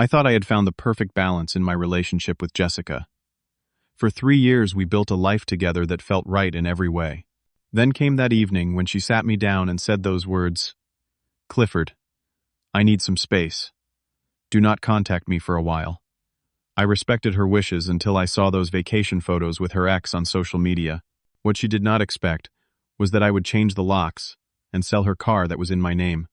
I thought I had found the perfect balance in my relationship with Jessica. For 3 years we built a life together that felt right in every way. Then came that evening when she sat me down and said those words, "Clifford, I need some space. Do not contact me for a while." I respected her wishes until I saw those vacation photos with her ex on social media. What she did not expect was that I would change the locks and sell her car that was in my name.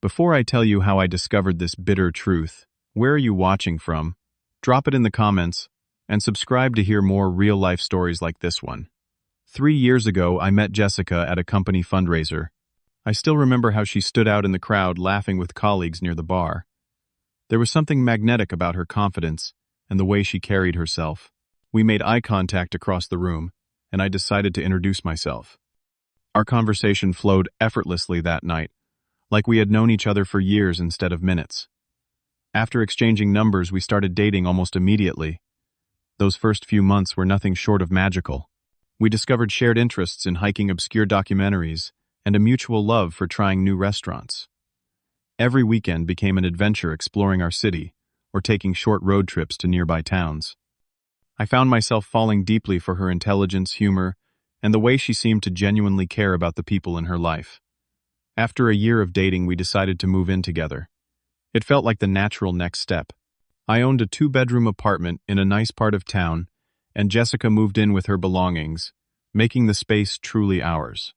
Before I tell you how I discovered this bitter truth, where are you watching from? Drop it in the comments and subscribe to hear more real-life stories like this one. 3 years ago, I met Jessica at a company fundraiser. I still remember how she stood out in the crowd laughing with colleagues near the bar. There was something magnetic about her confidence and the way she carried herself. We made eye contact across the room, and I decided to introduce myself. Our conversation flowed effortlessly that night, like we had known each other for years instead of minutes. After exchanging numbers, we started dating almost immediately. Those first few months were nothing short of magical. We discovered shared interests in hiking obscure documentaries and a mutual love for trying new restaurants. Every weekend became an adventure exploring our city or taking short road trips to nearby towns. I found myself falling deeply for her intelligence, humor, and the way she seemed to genuinely care about the people in her life. After a year of dating, we decided to move in together. It felt like the natural next step. I owned a 2-bedroom apartment in a nice part of town, and Jessica moved in with her belongings, making the space truly ours.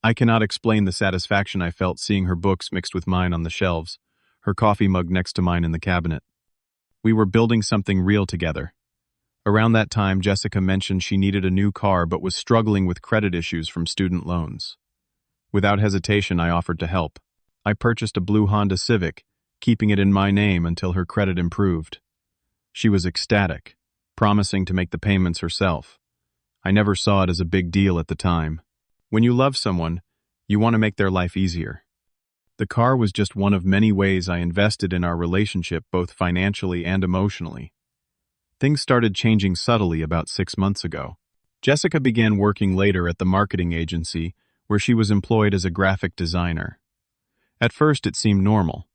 I cannot explain the satisfaction I felt seeing her books mixed with mine on the shelves, her coffee mug next to mine in the cabinet. We were building something real together. Around that time, Jessica mentioned she needed a new car but was struggling with credit issues from student loans. Without hesitation, I offered to help. I purchased a blue Honda Civic, keeping it in my name until her credit improved. She was ecstatic, promising to make the payments herself. I never saw it as a big deal at the time. When you love someone, you want to make their life easier. The car was just one of many ways I invested in our relationship, both financially and emotionally. Things started changing subtly about 6 months ago. Jessica began working later at the marketing agency, where she was employed as a graphic designer. At first, it seemed normal.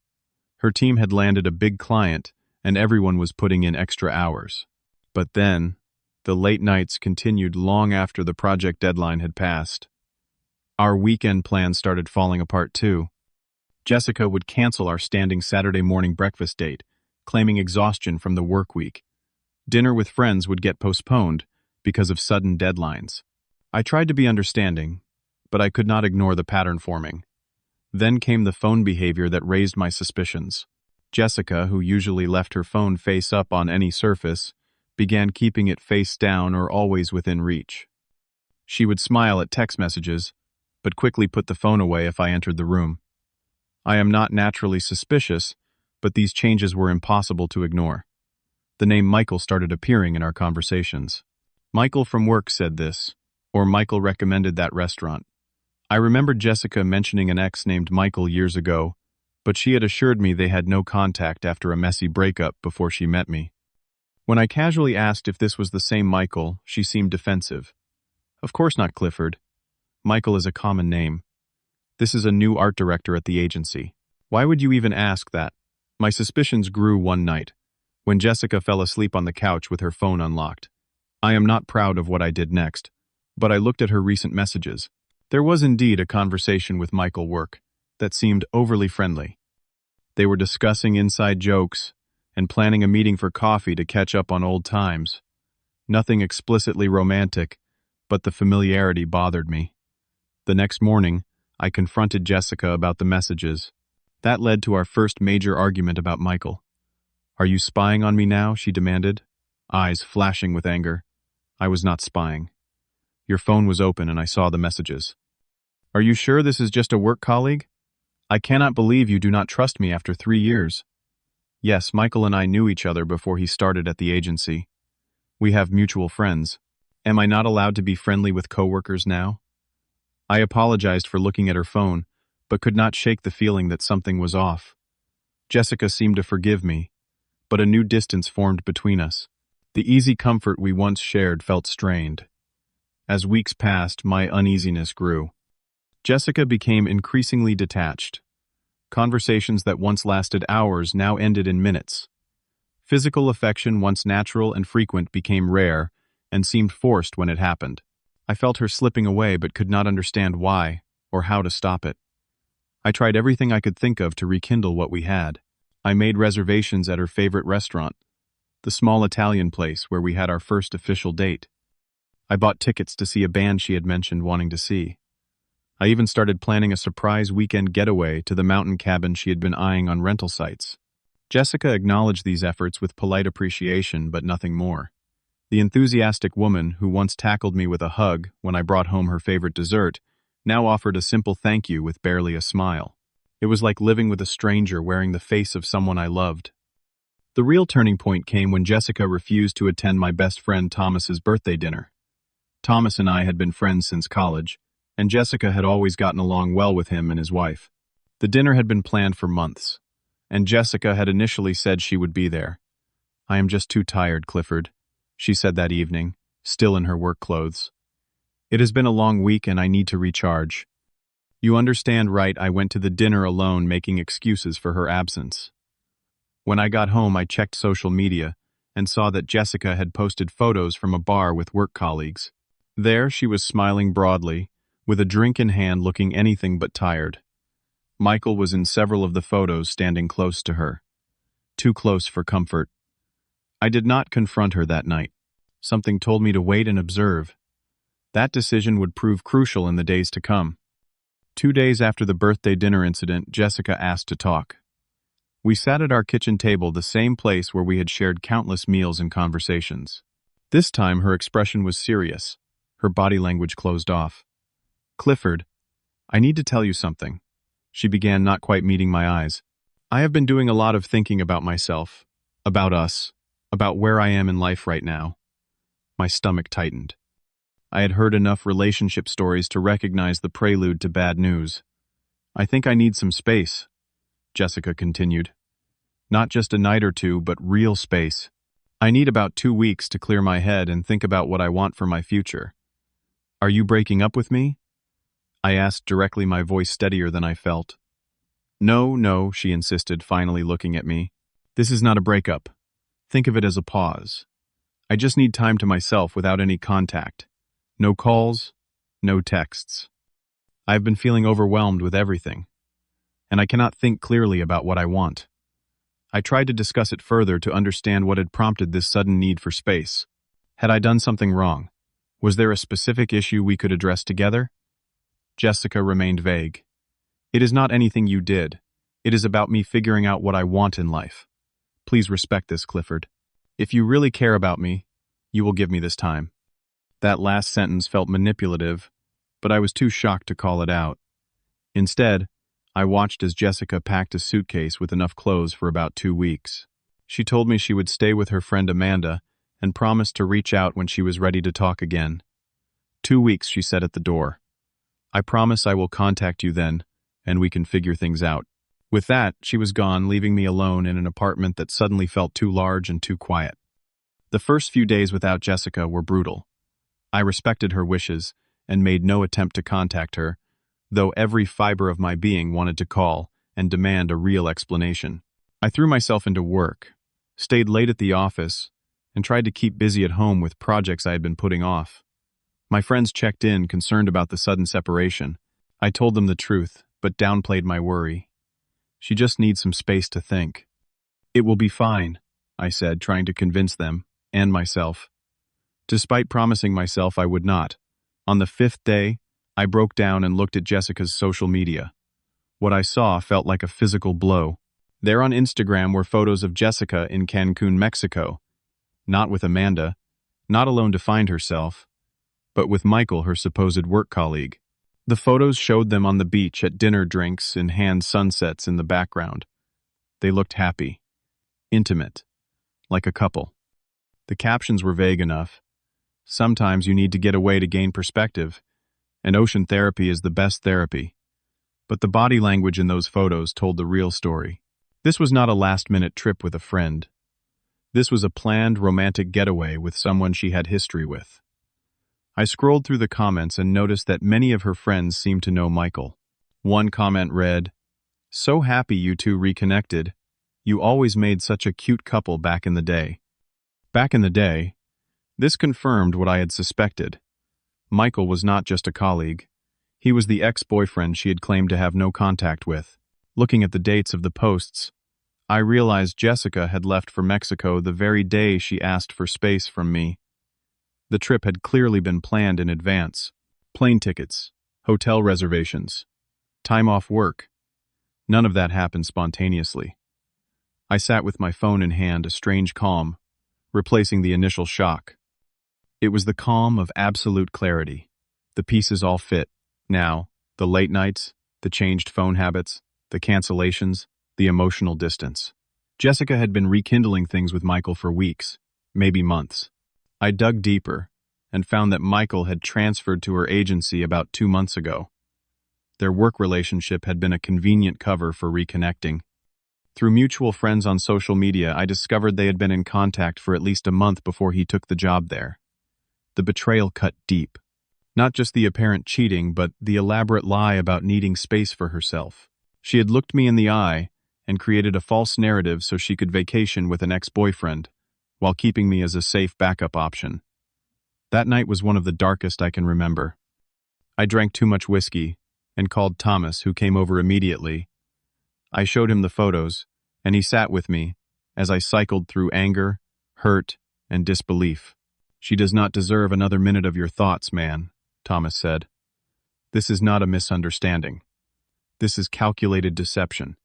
Her team had landed a big client, and everyone was putting in extra hours. But then, the late nights continued long after the project deadline had passed. Our weekend plans started falling apart too. Jessica would cancel our standing Saturday morning breakfast date, claiming exhaustion from the work week. Dinner with friends would get postponed because of sudden deadlines. I tried to be understanding, but I could not ignore the pattern forming. Then came the phone behavior that raised my suspicions. Jessica, who usually left her phone face up on any surface, began keeping it face down or always within reach. She would smile at text messages, but quickly put the phone away if I entered the room. I am not naturally suspicious, but these changes were impossible to ignore. The name Michael started appearing in our conversations. Michael from work said this, or Michael recommended that restaurant. I remembered Jessica mentioning an ex named Michael years ago, but she had assured me they had no contact after a messy breakup before she met me. When I casually asked if this was the same Michael, she seemed defensive. Of course not, Clifford. Michael is a common name. This is a new art director at the agency. Why would you even ask that? My suspicions grew one night, when Jessica fell asleep on the couch with her phone unlocked. I am not proud of what I did next, but I looked at her recent messages. There was indeed a conversation with Michael Work that seemed overly friendly. They were discussing inside jokes and planning a meeting for coffee to catch up on old times. Nothing explicitly romantic, but the familiarity bothered me. The next morning, I confronted Jessica about the messages. That led to our first major argument about Michael. "Are you spying on me now?" she demanded, eyes flashing with anger. I was not spying. Your phone was open and I saw the messages. Are you sure this is just a work colleague? I cannot believe you do not trust me after 3 years. Yes, Michael and I knew each other before he started at the agency. We have mutual friends. Am I not allowed to be friendly with coworkers now? I apologized for looking at her phone, but could not shake the feeling that something was off. Jessica seemed to forgive me, but a new distance formed between us. The easy comfort we once shared felt strained. As weeks passed, my uneasiness grew. Jessica became increasingly detached. Conversations that once lasted hours now ended in minutes. Physical affection, once natural and frequent, became rare and seemed forced when it happened. I felt her slipping away but could not understand why or how to stop it. I tried everything I could think of to rekindle what we had. I made reservations at her favorite restaurant, the small Italian place where we had our first official date. I bought tickets to see a band she had mentioned wanting to see. I even started planning a surprise weekend getaway to the mountain cabin she had been eyeing on rental sites. Jessica acknowledged these efforts with polite appreciation, but nothing more. The enthusiastic woman who once tackled me with a hug when I brought home her favorite dessert now offered a simple thank you with barely a smile. It was like living with a stranger wearing the face of someone I loved. The real turning point came when Jessica refused to attend my best friend Thomas's birthday dinner. Thomas and I had been friends since college, and Jessica had always gotten along well with him and his wife. The dinner had been planned for months, and Jessica had initially said she would be there. "I am just too tired, Clifford," she said that evening, still in her work clothes. "It has been a long week and I need to recharge." You understand, right? I went to the dinner alone, making excuses for her absence. When I got home, I checked social media and saw that Jessica had posted photos from a bar with work colleagues. There she was smiling broadly, with a drink in hand, looking anything but tired. Michael was in several of the photos, standing close to her. Too close for comfort. I did not confront her that night. Something told me to wait and observe. That decision would prove crucial in the days to come. 2 days after the birthday dinner incident, Jessica asked to talk. We sat at our kitchen table, the same place where we had shared countless meals and conversations. This time her expression was serious, her body language closed off. "Clifford, I need to tell you something," she began, not quite meeting my eyes. "I have been doing a lot of thinking about myself, about us, about where I am in life right now." My stomach tightened. I had heard enough relationship stories to recognize the prelude to bad news. "I think I need some space," Jessica continued. "Not just a night or two, but real space. I need about 2 weeks to clear my head and think about what I want for my future." "Are you breaking up with me?" I asked directly, my voice steadier than I felt. No, she insisted, finally looking at me. "This is not a breakup. Think of it as a pause. I just need time to myself without any contact. No calls, no texts. I've been feeling overwhelmed with everything, and I cannot think clearly about what I want." I tried to discuss it further to understand what had prompted this sudden need for space. Had I done something wrong? Was there a specific issue we could address together? Jessica remained vague. "It is not anything you did. It is about me figuring out what I want in life. Please respect this, Clifford. If you really care about me, you will give me this time." That last sentence felt manipulative, but I was too shocked to call it out. Instead, I watched as Jessica packed a suitcase with enough clothes for about 2 weeks. She told me she would stay with her friend Amanda and promised to reach out when she was ready to talk again. 2 weeks, she said at the door. "I promise I will contact you then, and we can figure things out." With that, she was gone, leaving me alone in an apartment that suddenly felt too large and too quiet. The first few days without Jessica were brutal. I respected her wishes and made no attempt to contact her, though every fiber of my being wanted to call and demand a real explanation. I threw myself into work, stayed late at the office, and tried to keep busy at home with projects I had been putting off. My friends checked in, concerned about the sudden separation. I told them the truth, but downplayed my worry. "She just needs some space to think." "It will be fine," I said, trying to convince them, and myself. Despite promising myself I would not, on the 5th day, I broke down and looked at Jessica's social media. What I saw felt like a physical blow. There on Instagram were photos of Jessica in Cancun, Mexico. Not with Amanda, not alone to find herself, but with Michael, her supposed work colleague. The photos showed them on the beach at dinner, drinks in hand, sunsets in the background. They looked happy, intimate, like a couple. The captions were vague enough. "Sometimes you need to get away to gain perspective, and ocean therapy is the best therapy." But the body language in those photos told the real story. This was not a last-minute trip with a friend. This was a planned romantic getaway with someone she had history with. I scrolled through the comments and noticed that many of her friends seemed to know Michael. One comment read, "So happy you two reconnected. You always made such a cute couple back in the day." Back in the day, this confirmed what I had suspected. Michael was not just a colleague. He was the ex-boyfriend she had claimed to have no contact with. Looking at the dates of the posts, I realized Jessica had left for Mexico the very day she asked for space from me. The trip had clearly been planned in advance. Plane tickets, hotel reservations, time off work. None of that happened spontaneously. I sat with my phone in hand, a strange calm, replacing the initial shock. It was the calm of absolute clarity. The pieces all fit. Now, the late nights, the changed phone habits, the cancellations, the emotional distance. Jessica had been rekindling things with Michael for weeks, maybe months. I dug deeper and found that Michael had transferred to her agency about 2 months ago. Their work relationship had been a convenient cover for reconnecting. Through mutual friends on social media, I discovered they had been in contact for at least a month before he took the job there. The betrayal cut deep. Not just the apparent cheating, but the elaborate lie about needing space for herself. She had looked me in the eye and created a false narrative so she could vacation with an ex-boyfriend, while keeping me as a safe backup option. That night was one of the darkest I can remember. I drank too much whiskey and called Thomas, who came over immediately. I showed him the photos, and he sat with me as I cycled through anger, hurt, and disbelief. "She does not deserve another minute of your thoughts, man," Thomas said. "This is not a misunderstanding. This is calculated deception."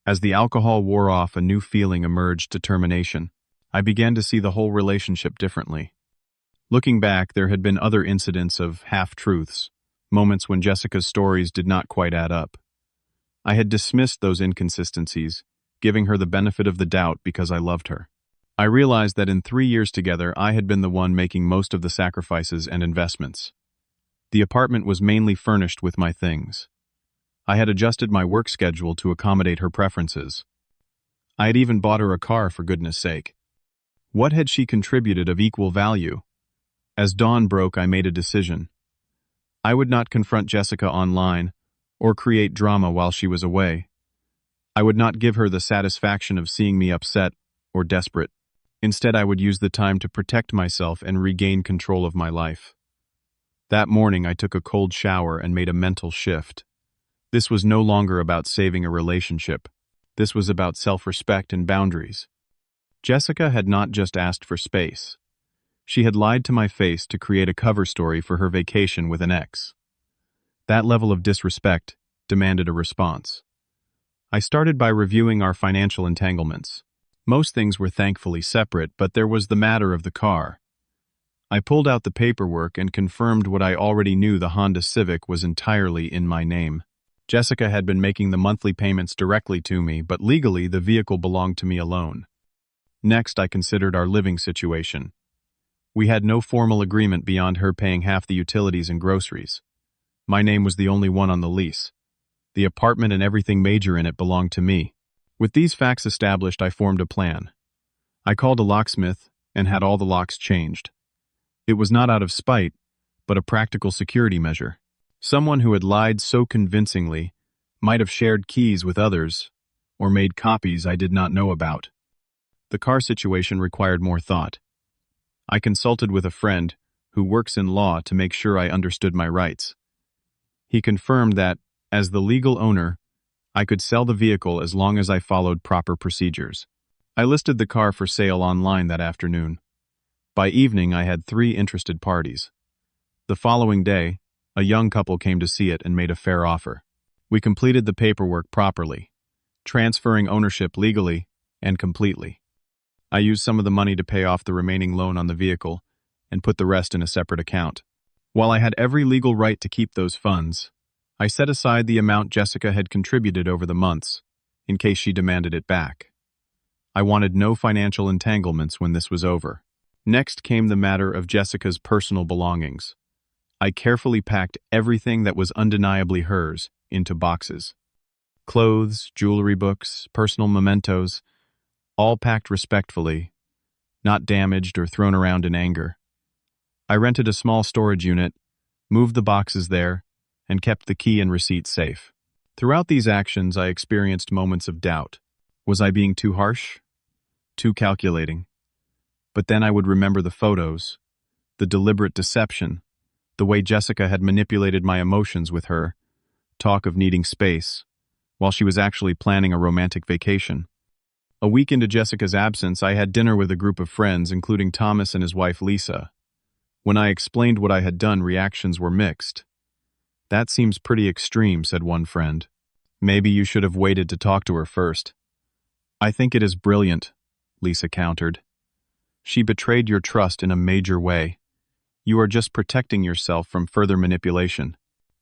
As the alcohol wore off, a new feeling emerged: determination. I began to see the whole relationship differently. Looking back, there had been other incidents of half-truths, moments when Jessica's stories did not quite add up. I had dismissed those inconsistencies, giving her the benefit of the doubt because I loved her. I realized that in 3 years together, I had been the one making most of the sacrifices and investments. The apartment was mainly furnished with my things. I had adjusted my work schedule to accommodate her preferences. I had even bought her a car, for goodness sake. What had she contributed of equal value? As dawn broke, I made a decision. I would not confront Jessica online or create drama while she was away. I would not give her the satisfaction of seeing me upset or desperate. Instead, I would use the time to protect myself and regain control of my life. That morning, I took a cold shower and made a mental shift. This was no longer about saving a relationship. This was about self-respect and boundaries. Jessica had not just asked for space. She had lied to my face to create a cover story for her vacation with an ex. That level of disrespect demanded a response. I started by reviewing our financial entanglements. Most things were thankfully separate, but there was the matter of the car. I pulled out the paperwork and confirmed what I already knew: the Honda Civic was entirely in my name. Jessica had been making the monthly payments directly to me, but legally the vehicle belonged to me alone. Next, I considered our living situation. We had no formal agreement beyond her paying half the utilities and groceries. My name was the only one on the lease. The apartment and everything major in it belonged to me. With these facts established, I formed a plan. I called a locksmith and had all the locks changed. It was not out of spite, but a practical security measure. Someone who had lied so convincingly might have shared keys with others or made copies I did not know about. The car situation required more thought. I consulted with a friend who works in law to make sure I understood my rights. He confirmed that, as the legal owner, I could sell the vehicle as long as I followed proper procedures. I listed the car for sale online that afternoon. By evening, I had 3 interested parties. The following day, a young couple came to see it and made a fair offer. We completed the paperwork properly, transferring ownership legally and completely. I used some of the money to pay off the remaining loan on the vehicle and put the rest in a separate account. While I had every legal right to keep those funds, I set aside the amount Jessica had contributed over the months, in case she demanded it back. I wanted no financial entanglements when this was over. Next came the matter of Jessica's personal belongings. I carefully packed everything that was undeniably hers into boxes. Clothes, jewelry, books, personal mementos, all packed respectfully, not damaged or thrown around in anger. I rented a small storage unit, moved the boxes there, and kept the key and receipt safe. Throughout these actions, I experienced moments of doubt. Was I being too harsh? Too calculating? But then I would remember the photos, the deliberate deception, the way Jessica had manipulated my emotions with her talk of needing space, while she was actually planning a romantic vacation. A week into Jessica's absence, I had dinner with a group of friends, including Thomas and his wife Lisa. When I explained what I had done, reactions were mixed. "That seems pretty extreme," said one friend. "Maybe you should have waited to talk to her first." "I think it is brilliant," Lisa countered. "She betrayed your trust in a major way. You are just protecting yourself from further manipulation."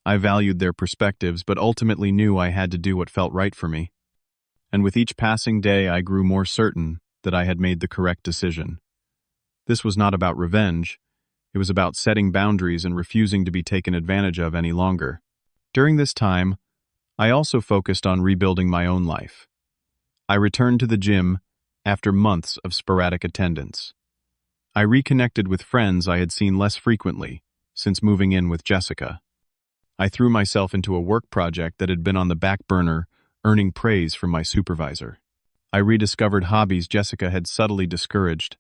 I valued their perspectives, but ultimately knew I had to do what felt right for me. And with each passing day, I grew more certain that I had made the correct decision. This was not about revenge. It was about setting boundaries and refusing to be taken advantage of any longer. During this time, I also focused on rebuilding my own life. I returned to the gym after months of sporadic attendance. I reconnected with friends I had seen less frequently since moving in with Jessica. I threw myself into a work project that had been on the back burner, earning praise from my supervisor. I rediscovered hobbies Jessica had subtly discouraged.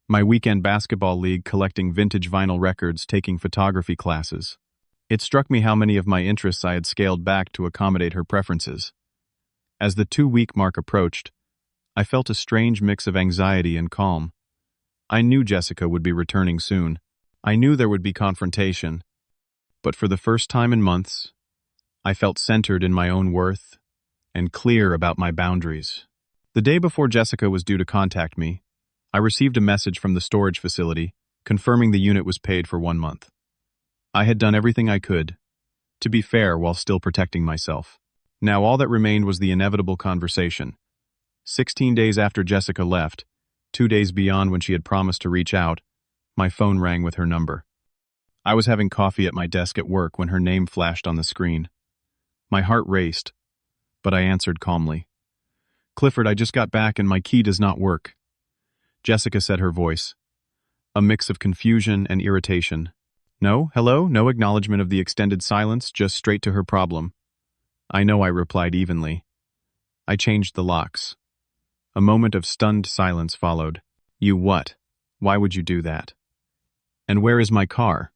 My weekend basketball league, collecting vintage vinyl records, taking photography classes. It struck me how many of my interests I had scaled back to accommodate her preferences. As the 2-week mark approached, I felt a strange mix of anxiety and calm. I knew Jessica would be returning soon. I knew there would be confrontation. But for the first time in months, I felt centered in my own worth and clear about my boundaries. The day before Jessica was due to contact me, I received a message from the storage facility confirming the unit was paid for 1 month. I had done everything I could, to be fair while still protecting myself. Now all that remained was the inevitable conversation. 16 days after Jessica left, 2 days beyond when she had promised to reach out, my phone rang with her number. I was having coffee at my desk at work when her name flashed on the screen. My heart raced, but I answered calmly. "Clifford, I just got back and my key does not work." Jessica said, her voice a mix of confusion and irritation. "No, hello, no acknowledgement of the extended silence, just straight to her problem." "I know," I replied evenly. "I changed the locks." A moment of stunned silence followed. "You what? Why would you do that?" "And where is my car?"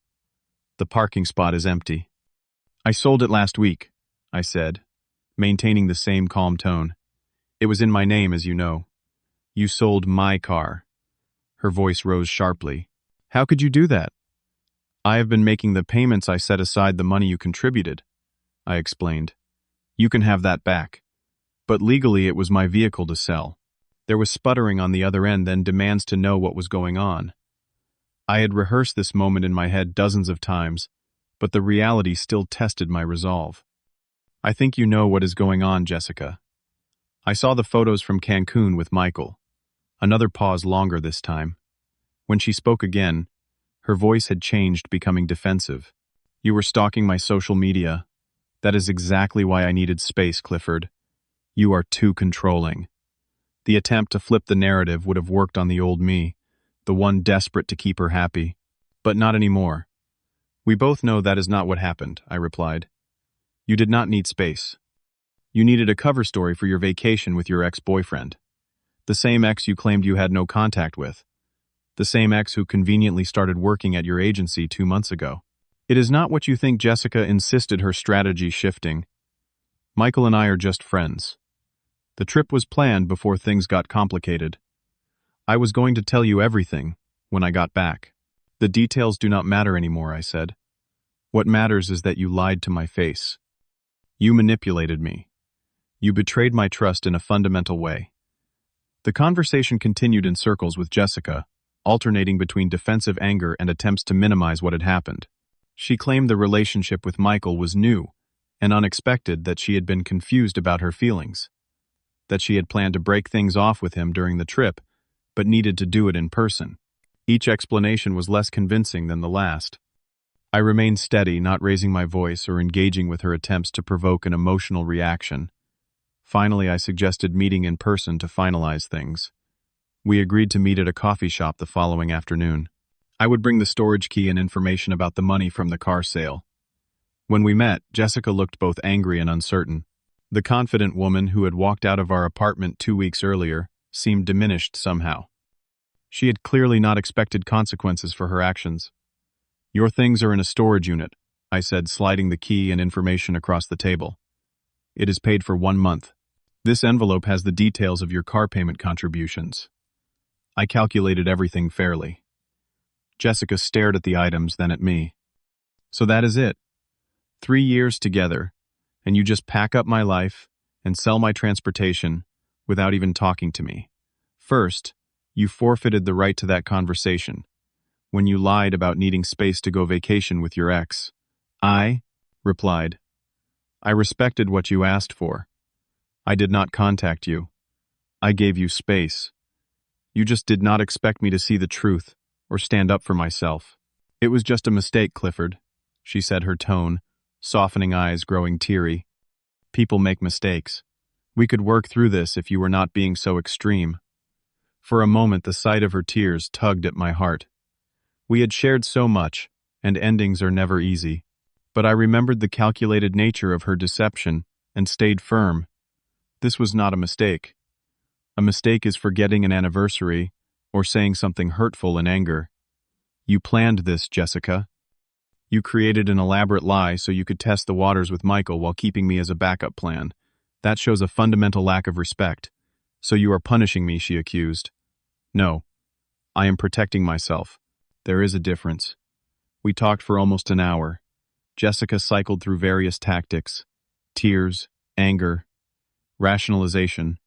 "The parking spot is empty." "I sold it last week," I said, maintaining the same calm tone. "It was in my name, as you know." "You sold my car." Her voice rose sharply. "How could you do that?" "I have been making the payments. I set aside the money you contributed," I explained. "You can have that back." But legally it was my vehicle to sell. There was sputtering on the other end, then demands to know what was going on. I had rehearsed this moment in my head dozens of times, but the reality still tested my resolve. "I think you know what is going on, Jessica. I saw the photos from Cancun with Michael." Another pause, longer this time. When she spoke again, her voice had changed, becoming defensive. "You were stalking my social media. That is exactly why I needed space, Clifford. You are too controlling." The attempt to flip the narrative would have worked on the old me, the one desperate to keep her happy. But not anymore. "We both know that is not what happened," I replied. "You did not need space. You needed a cover story for your vacation with your ex-boyfriend. The same ex you claimed you had no contact with. The same ex who conveniently started working at your agency 2 months ago. It is not what you think," Jessica insisted, her strategy shifting. "Michael and I are just friends. The trip was planned before things got complicated. I was going to tell you everything when I got back." "The details do not matter anymore," I said. "What matters is that you lied to my face. You manipulated me. You betrayed my trust in a fundamental way." The conversation continued in circles with Jessica, alternating between defensive anger and attempts to minimize what had happened. She claimed the relationship with Michael was new and unexpected, that she had been confused about her feelings, that she had planned to break things off with him during the trip, but needed to do it in person. Each explanation was less convincing than the last. I remained steady, not raising my voice or engaging with her attempts to provoke an emotional reaction. Finally, I suggested meeting in person to finalize things. We agreed to meet at a coffee shop the following afternoon. I would bring the storage key and information about the money from the car sale. When we met, Jessica looked both angry and uncertain. The confident woman who had walked out of our apartment 2 weeks earlier seemed diminished somehow. She had clearly not expected consequences for her actions. "Your things are in a storage unit," I said, sliding the key and information across the table. "It is paid for 1 month. This envelope has the details of your car payment contributions." I calculated everything fairly. Jessica stared at the items, then at me. "So that is it. 3 years together, and you just pack up my life and sell my transportation without even talking to me. First, you forfeited the right to that conversation when you lied about needing space to go vacation with your ex." I replied, "I respected what you asked for. I did not contact you. I gave you space. You just did not expect me to see the truth or stand up for myself." "It was just a mistake, Clifford," she said, her tone, softening eyes growing teary. "People make mistakes. We could work through this if you were not being so extreme." For a moment, the sight of her tears tugged at my heart. We had shared so much, and endings are never easy. But I remembered the calculated nature of her deception and stayed firm. This was not a mistake. A mistake is forgetting an anniversary or saying something hurtful in anger. You planned this, Jessica. You created an elaborate lie so you could test the waters with Michael while keeping me as a backup plan. That shows a fundamental lack of respect. "So you are punishing me," she accused. "No. I am protecting myself. There is a difference." We talked for almost an hour. Jessica cycled through various tactics: tears, anger, rationalization,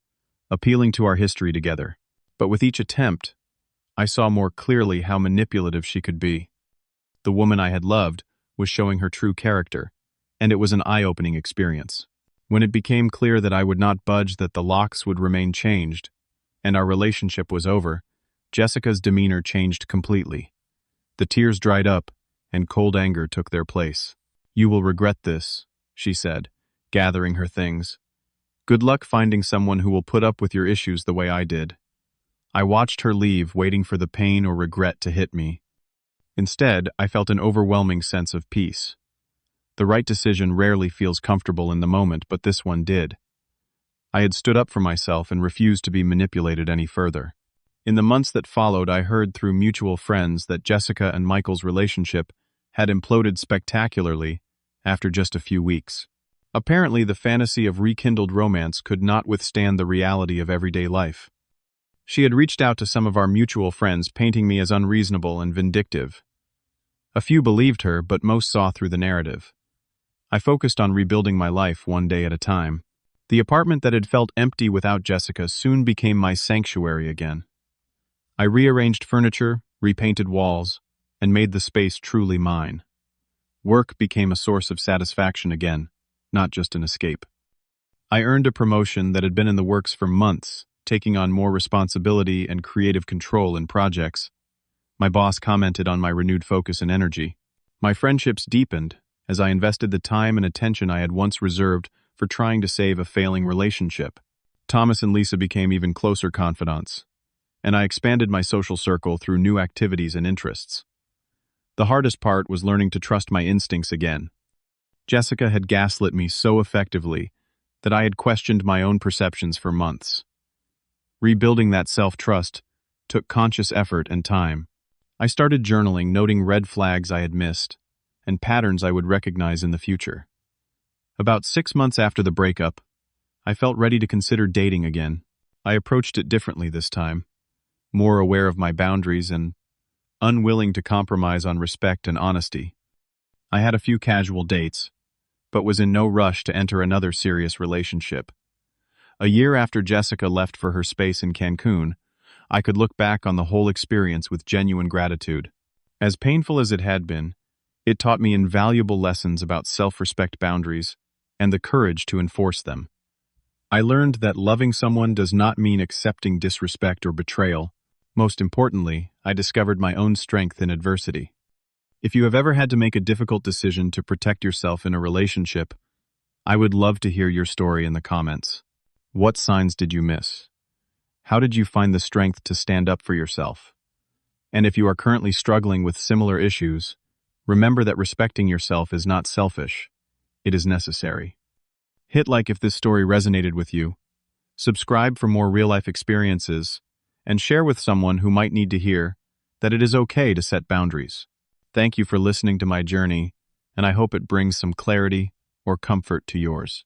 appealing to our history together. But with each attempt, I saw more clearly how manipulative she could be. The woman I had loved was showing her true character, and it was an eye-opening experience. When it became clear that I would not budge, that the locks would remain changed, and our relationship was over, Jessica's demeanor changed completely. The tears dried up, and cold anger took their place. "You will regret this," she said, gathering her things. "Good luck finding someone who will put up with your issues the way I did." I watched her leave, waiting for the pain or regret to hit me. Instead, I felt an overwhelming sense of peace. The right decision rarely feels comfortable in the moment, but this one did. I had stood up for myself and refused to be manipulated any further. In the months that followed, I heard through mutual friends that Jessica and Michael's relationship had imploded spectacularly after just a few weeks. Apparently, the fantasy of rekindled romance could not withstand the reality of everyday life. She had reached out to some of our mutual friends, painting me as unreasonable and vindictive. A few believed her, but most saw through the narrative. I focused on rebuilding my life one day at a time. The apartment that had felt empty without Jessica soon became my sanctuary again. I rearranged furniture, repainted walls, and made the space truly mine. Work became a source of satisfaction again, not just an escape. I earned a promotion that had been in the works for months, taking on more responsibility and creative control in projects. My boss commented on my renewed focus and energy. My friendships deepened as I invested the time and attention I had once reserved for trying to save a failing relationship. Thomas and Lisa became even closer confidants, and I expanded my social circle through new activities and interests. The hardest part was learning to trust my instincts again. Jessica had gaslit me so effectively that I had questioned my own perceptions for months. Rebuilding that self-trust took conscious effort and time. I started journaling, noting red flags I had missed and patterns I would recognize in the future. About 6 months after the breakup, I felt ready to consider dating again. I approached it differently this time, more aware of my boundaries and unwilling to compromise on respect and honesty. I had a few casual dates, but was in no rush to enter another serious relationship. A year after Jessica left for her space in Cancun, I could look back on the whole experience with genuine gratitude. As painful as it had been, it taught me invaluable lessons about self-respect, boundaries, and the courage to enforce them. I learned that loving someone does not mean accepting disrespect or betrayal. Most importantly, I discovered my own strength in adversity. If you have ever had to make a difficult decision to protect yourself in a relationship, I would love to hear your story in the comments. What signs did you miss? How did you find the strength to stand up for yourself? And if you are currently struggling with similar issues, remember that respecting yourself is not selfish. It is necessary. Hit like if this story resonated with you, subscribe for more real-life experiences, and share with someone who might need to hear that it is okay to set boundaries. Thank you for listening to my journey, and I hope it brings some clarity or comfort to yours.